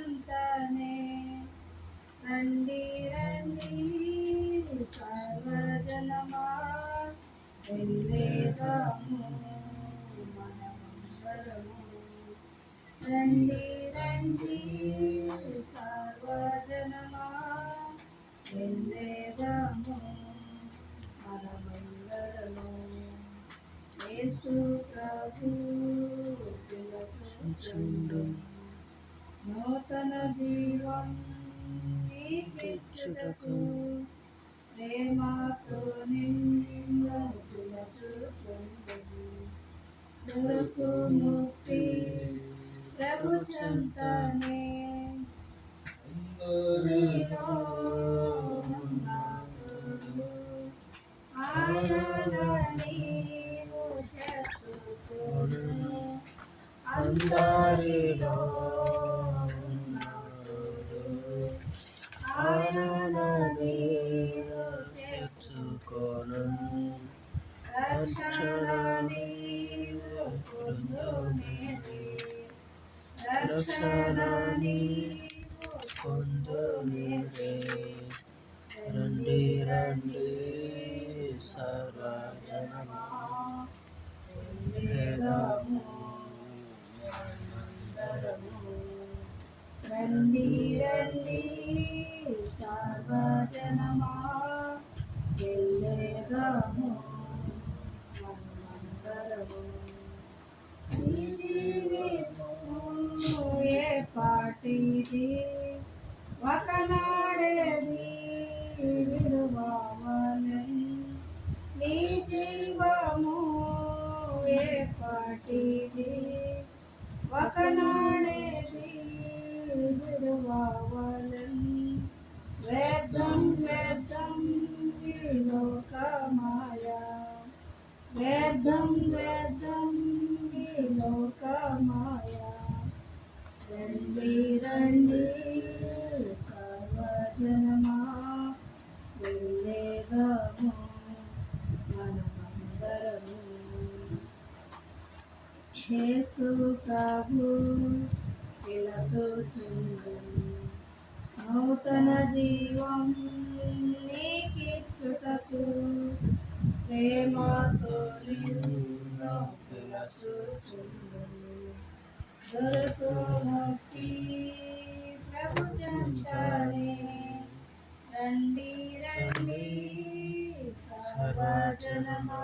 చెంతనే రండి రండి సర్వజనమా వెళ్ళేదాము మనమందరము రండి రండి సర్వజనమా వెళ్ళేదాము మనమందరము యేసు ప్రభు పిలుచుచుండు నూతన జీవం నీకిచ్చుటకు ప్రేమతో నిన్ను పిలుచుచుండు దొరకు ముక్తి ప్రభు చెంతనే నీలో ఉన్నాడు ఆయన నీవు చెప్పుకొను అందరిలో ఉన్నాడు ఆయన నీవు చెప్పుకొను రక్షణ నీవు పొందునేది రక్షణ నీవు పొందునేది రండి రండి సర్వజనమా వెళ్ళేదాము మనమందరము రండి రండి సర్వజనమా వెళ్ళేదాము మనమందరము ఈ జీవితము ఏ పాటిది ఒకనాడేది విడువవలెను నీ జీవము ఏ పాటిది ఒకనాడేది విడువవలెను వేదం వేదం ఈ లోకమాయా వేదం వేదం ఈ లోకమాయా రండి రండి సర్వజనమా వెళ్ళేదాము మనమందరము యేసు ప్రభు పిలుచుచుండు నూతన జీవం నీకిచ్చుటకు ప్రేమతో నిన్ను పిలుచుచుండు దొరకు ముక్తి ప్రభు చెంతనే రండి రండి సర్వజనమా